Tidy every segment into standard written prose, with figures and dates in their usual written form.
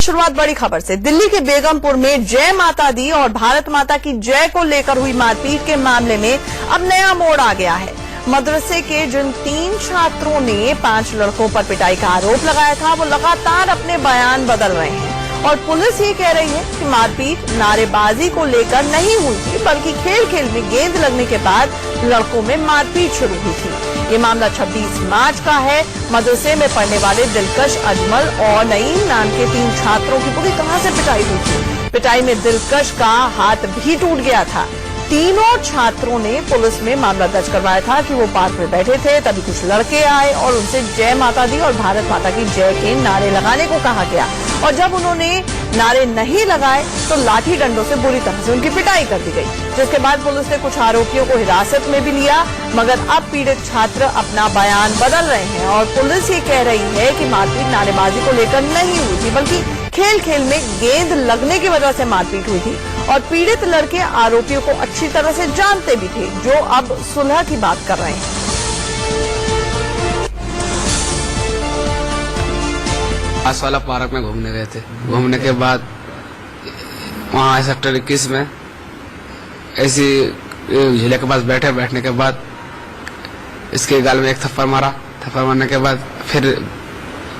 शुरुआत बड़ी खबर से। दिल्ली के बेगमपुर में जय माता दी और भारत माता की जय को लेकर हुई मारपीट के मामले में अब नया मोड़ आ गया है। मदरसे के जिन 3 छात्रों ने 5 लड़कों पर पिटाई का आरोप लगाया था, वो लगातार अपने बयान बदल रहे हैं और पुलिस ये कह रही है कि मारपीट नारेबाजी को लेकर नहीं हुई थी, बल्कि खेल खेल में गेंद लगने के बाद लड़कों में मारपीट शुरू हुई थी। ये मामला 26 मार्च का है। मदरसे में पढ़ने वाले दिलकश, अजमल और नईम नाम के 3 छात्रों की बुरी तरह से पिटाई हुई थी। पिटाई में दिलकश का हाथ भी टूट गया था। तीनों छात्रों ने पुलिस में मामला दर्ज करवाया था कि वो पार्क में बैठे थे, तभी कुछ लड़के आए और उनसे जय माता दी और भारत माता की जय के नारे लगाने को कहा गया और जब उन्होंने नारे नहीं लगाए तो लाठी डंडों से बुरी तरह से उनकी पिटाई कर दी गई, जिसके बाद पुलिस ने कुछ आरोपियों को हिरासत में भी लिया। मगर अब पीड़ित छात्र अपना बयान बदल रहे हैं और पुलिस ये कह रही है कि मारपीट नारेबाजी को लेकर नहीं हुई थी, बल्कि खेल खेल में गेंद लगने की वजह से मारपीट हुई थी और पीड़ित लड़के आरोपियों को अच्छी तरह से जानते भी थे, जो अब सुलह की बात कर रहे हैं। आसवाला पार्क में घूमने गए थे। घूमने के बाद वहाँ सेक्टर 21 में ऐसी झूले के पास बैठने के बाद इसके गाल में एक थप्पड़ मारा। थप्पड़ मारने के बाद फिर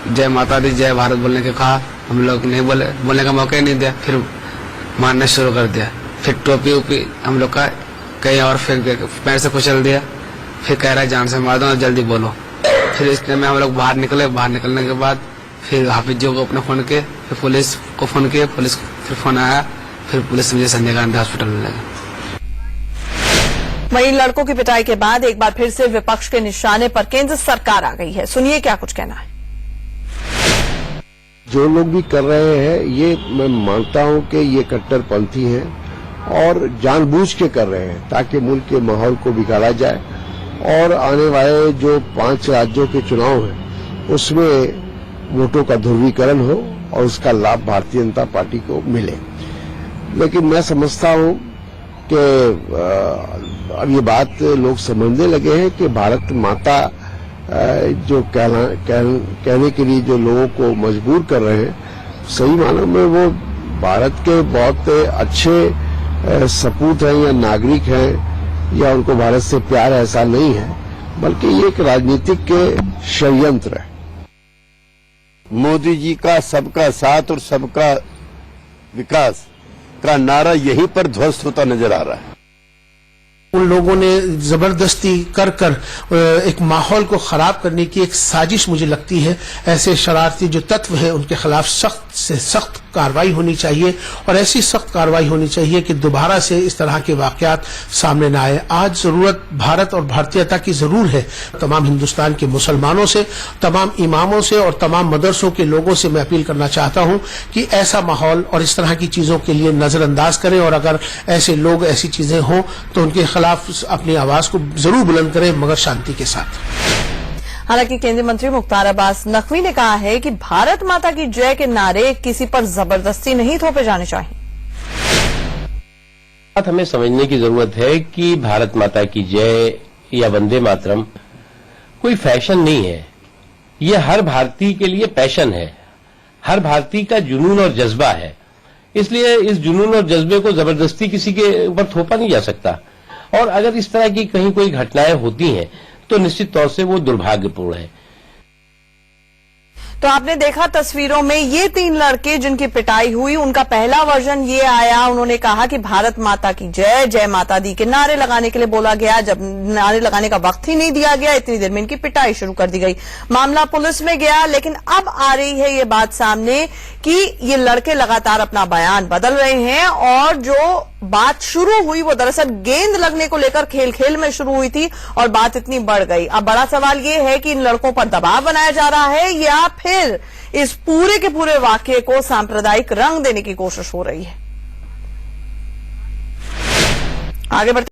जय माता दी जय भारत बोलने के कहा। हम लोग नहीं बोलने का मौका ही नहीं दिया, फिर मारना शुरू कर दिया। फिर टोपी उपी हम लोग का कहीं और फेंक दिया, पैर से कुचल दिया। फिर कह रहा है जान से मार दो, जल्दी बोलो। फिर इसने में हम लोग बाहर निकले। बाहर निकलने के बाद फिर हाफिज जी को अपने फोन किए, फिर पुलिस को फोन किया। पुलिस फिर फोन आया, फिर पुलिस मुझे संजय गांधी हॉस्पिटल में लगा। वहीं लड़कों की पिटाई के बाद एक बार फिर से विपक्ष के निशाने पर केंद्र सरकार आ गई है। सुनिए क्या कुछ कहना है। जो लोग भी कर रहे हैं, ये मैं मानता हूं कि ये कट्टरपंथी हैं और जानबूझ के कर रहे हैं ताकि मुल्क के माहौल को बिगाड़ा जाए और आने वाले जो 5 राज्यों के चुनाव हैं उसमें वोटों का ध्रुवीकरण हो और उसका लाभ भारतीय जनता पार्टी को मिले। लेकिन मैं समझता हूं कि अब ये बात लोग समझने लगे हैं कि भारत माता जो कहने के लिए जो लोगों को मजबूर कर रहे हैं, सही मानों में वो भारत के बहुत अच्छे सपूत हैं या नागरिक हैं या उनको भारत से प्यार ऐसा नहीं है, बल्कि ये एक राजनीतिक के षड्यंत्र है। मोदी जी का सबका साथ और सबका विकास का नारा यहीं पर ध्वस्त होता नजर आ रहा है। उन लोगों ने जबरदस्ती कर एक माहौल को खराब करने की एक साजिश मुझे लगती है। ऐसे शरारती जो तत्व है उनके खिलाफ सख्त से सख्त कार्रवाई होनी चाहिए और ऐसी सख्त कार्रवाई होनी चाहिए कि दोबारा से इस तरह के वाकयात सामने न आए। आज जरूरत भारत और भारतीयता की जरूर है। तमाम हिंदुस्तान के मुसलमानों से, तमाम इमामों से और तमाम मदरसों के लोगों से मैं अपील करना चाहता हूं कि ऐसा माहौल और इस तरह की चीजों के लिए नजरअंदाज करें और अगर ऐसे लोग ऐसी चीजें हों तो उनके खिलाफ अपनी आवाज को जरूर बुलंद करें, मगर शांति के साथ। हालांकि केंद्रीय मंत्री मुख्तार अब्बास नकवी ने कहा है कि भारत माता की जय के नारे किसी पर जबरदस्ती नहीं थोपे जाने चाहिए। बात हमें समझने की जरूरत है कि भारत माता की जय या वंदे मातरम कोई फैशन नहीं है। ये हर भारतीय के लिए पैशन है, हर भारतीय का जुनून और जज्बा है। इसलिए इस जुनून और जज्बे को जबरदस्ती किसी के ऊपर थोपा नहीं जा सकता और अगर इस तरह की कहीं कोई घटनाएं होती हैं तो निश्चित तौर से वो दुर्भाग्यपूर्ण है। तो आपने देखा तस्वीरों में ये 3 लड़के जिनकी पिटाई हुई, उनका पहला वर्जन ये आया। उन्होंने कहा कि भारत माता की जय, जय माता दी के नारे लगाने के लिए बोला गया। जब नारे लगाने का वक्त ही नहीं दिया गया, इतनी देर में इनकी पिटाई शुरू कर दी गई। मामला पुलिस में गया, लेकिन अब आ रही है ये बात सामने कि ये लड़के लगातार अपना बयान बदल रहे हैं और जो बात शुरू हुई वो दरअसल गेंद लगने को लेकर खेल खेल में शुरू हुई थी और बात इतनी बढ़ गई। अब बड़ा सवाल ये है कि इन लड़कों पर दबाव बनाया जा रहा है या फिर इस पूरे के पूरे वाकये को सांप्रदायिक रंग देने की कोशिश हो रही है। आगे बढ़ते